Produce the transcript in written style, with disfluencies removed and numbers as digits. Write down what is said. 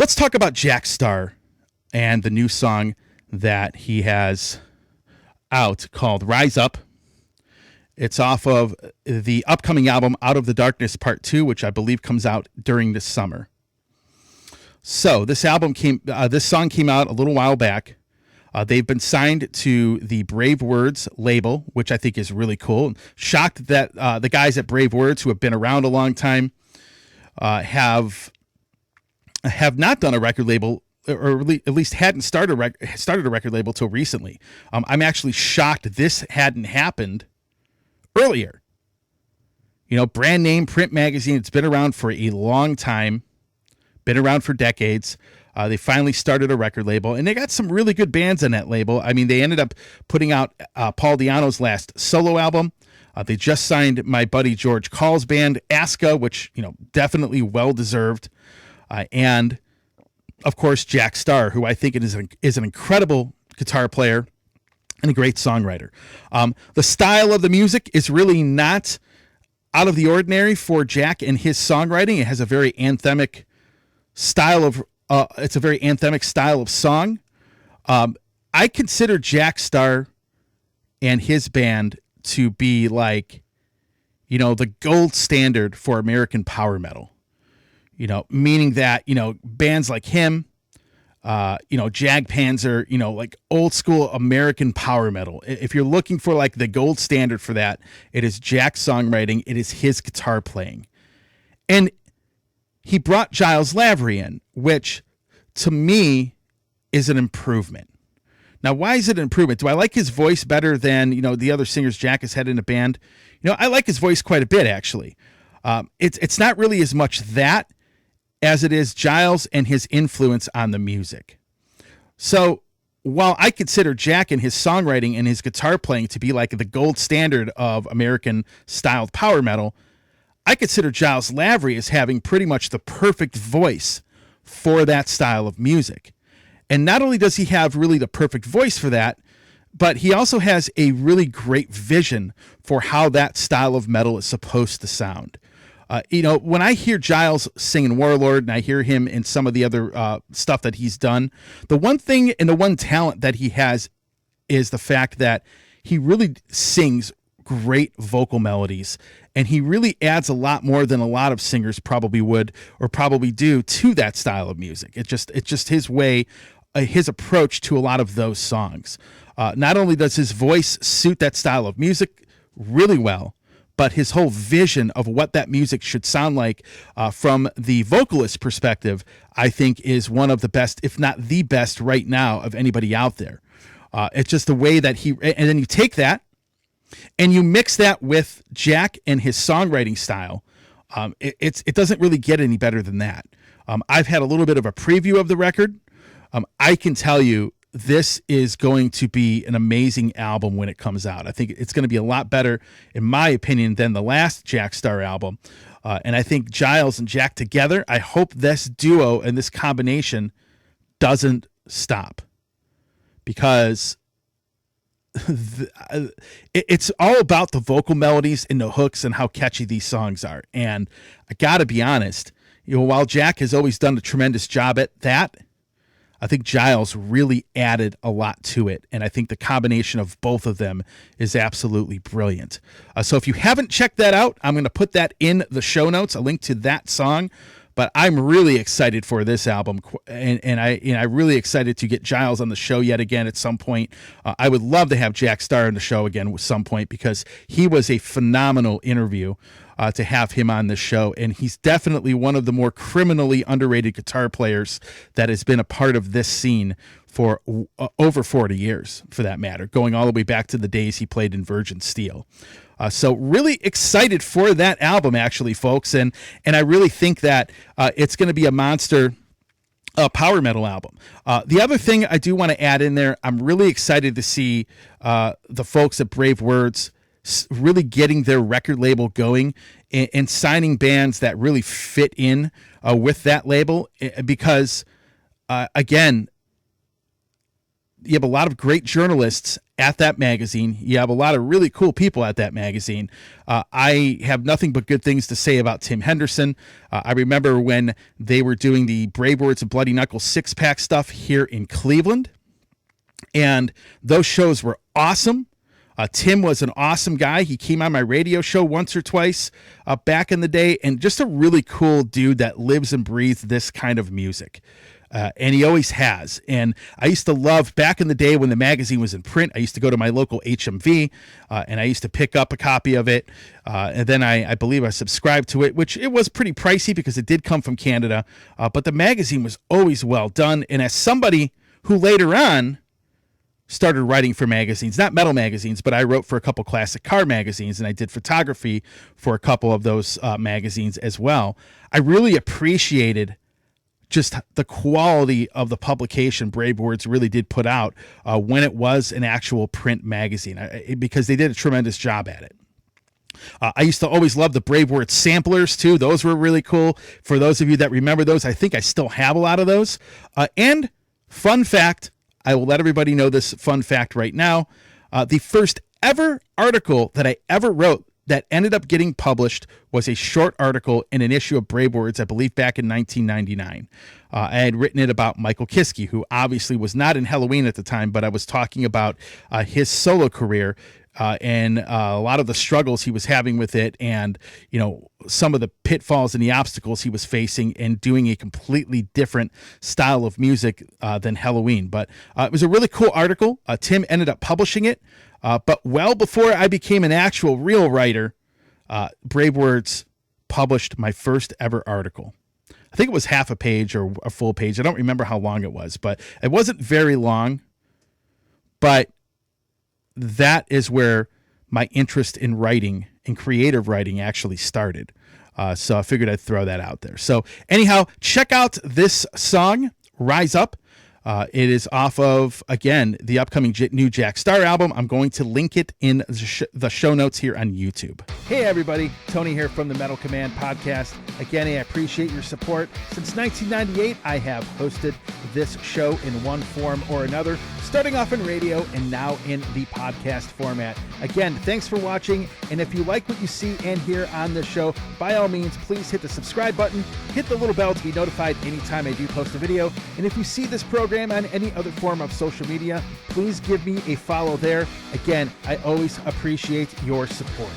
Let's talk about Jack Starr and the new song that he has out called Rise Up. It's off of the upcoming album Out of the Darkness Part 2, which I believe comes out during this summer. So this song came out a little while back. They've been signed to the Brave Words label, which I think is really cool. Shocked that the guys at Brave Words, who have been around a long time, have not done a record label, or at least hadn't started a record label till recently. I'm actually shocked this hadn't happened earlier. You know, brand name print magazine. It's been around for a long time, been around for decades. They finally started a record label, and they got some really good bands on that label. I mean, they ended up putting out Paul Di'Anno's last solo album. They just signed my buddy George Call's band, Aska, which, you know, definitely well-deserved. And, of course, Jack Starr, who I think is an incredible guitar player and a great songwriter. The style of the music is really not out of the ordinary for Jack and his songwriting. It has a very anthemic style of song. I consider Jack Starr and his band to be like, you know, the gold standard for American power metal. You know, meaning that, you know, bands like him, you know, Jag Panzer, you know, like old school American power metal. If you're looking for like the gold standard for that, it is Jack's songwriting. It is his guitar playing. And he brought Giles Lavery in, which to me is an improvement. Now, why is it an improvement? Do I like his voice better than, you know, the other singers Jack has had in a band? You know, I like his voice quite a bit, actually. It's not really as much that as it is Giles and his influence on the music. So while I consider Jack and his songwriting and his guitar playing to be like the gold standard of American styled power metal, I consider Giles Lavery as having pretty much the perfect voice for that style of music. And not only does he have really the perfect voice for that, but he also has a really great vision for how that style of metal is supposed to sound. You know, when I hear Giles singing Warlord and I hear him in some of the other stuff that he's done, the one thing and the one talent that he has is the fact that he really sings great vocal melodies, and he really adds a lot more than a lot of singers probably would or probably do to that style of music. It's just his way, his approach to a lot of those songs. Not only does his voice suit that style of music really well, but his whole vision of what that music should sound like from the vocalist perspective, I think is one of the best, if not the best right now of anybody out there. It's just the way that and then you take that and you mix that with Jack and his songwriting style. It doesn't really get any better than that. I've had a little bit of a preview of the record. I can tell you this is going to be an amazing album when it comes out. I think it's going to be a lot better, in my opinion, than the last Jack Starr album. And I think Giles and Jack together, I hope this duo and this combination doesn't stop, because it's all about the vocal melodies and the hooks and how catchy these songs are. And I got to be honest, you know, while Jack has always done a tremendous job at that, I think Giles really added a lot to it, and I think the combination of both of them is absolutely brilliant. So if you haven't checked that out, I'm going to put that in the show notes, a link to that song. But I'm really excited for this album, and I'm really excited to get Giles on the show yet again at some point. I would love to have Jack Starr on the show again at some point, because he was a phenomenal interview to have him on the show, and he's definitely one of the more criminally underrated guitar players that has been a part of this scene for over 40 years, for that matter, going all the way back to the days he played in Virgin Steel. So really excited for that album, actually, folks. And I really think that it's going to be a monster power metal album. The other thing I do want to add in there, I'm really excited to see the folks at Brave Words really getting their record label going and signing bands that really fit in with that label. Because, again, you have a lot of great journalists at that magazine. You have a lot of really cool people at that magazine. I have nothing but good things to say about Tim Henderson. I remember when they were doing the Brave Words and Bloody Knuckles 6-pack stuff here in Cleveland, and those shows were awesome. Tim was an awesome guy. He came on my radio show once or twice back in the day, and just a really cool dude that lives and breathes this kind of music. And he always has. And I used to love, back in the day when the magazine was in print, I used to go to my local HMV and I used to pick up a copy of it. And then I believe I subscribed to it, which it was pretty pricey because it did come from Canada. But the magazine was always well done. And as somebody who later on started writing for magazines, not metal magazines, but I wrote for a couple classic car magazines, and I did photography for a couple of those magazines as well. I really appreciated just the quality of the publication Brave Words really did put out when it was an actual print magazine, because they did a tremendous job at it. I used to always love the Brave Words samplers too. Those were really cool. For those of you that remember those, I think I still have a lot of those. And fun fact, I will let everybody know this fun fact right now. The first ever article that I ever wrote that ended up getting published was a short article in an issue of Brave Words, I believe back in 1999. I had written it about Michael Kiske, who obviously was not in Halloween at the time, but I was talking about his solo career and a lot of the struggles he was having with it, and some of the pitfalls and the obstacles he was facing in doing a completely different style of music than Halloween. But it was a really cool article. Tim ended up publishing it, but well before I became an actual real writer, Brave Words published my first ever article. I think it was half a page or a full page. I don't remember how long it was, but it wasn't very long. But that is where my interest in writing and creative writing actually started. So I figured I'd throw that out there. So anyhow, check out this song, Rise Up. It is off of, again, the upcoming new Jack Starr album. I'm going to link it in the show notes here on YouTube. Hey, everybody. Tony here from the Metal Command podcast. Again, I appreciate your support. Since 1998, I have hosted this show in one form or another, starting off in radio and now in the podcast format. Again, thanks for watching. And if you like what you see and hear on this show, by all means, please hit the subscribe button, hit the little bell to be notified anytime I do post a video. And if you see this program on any other form of social media, please give me a follow there. Again, I always appreciate your support.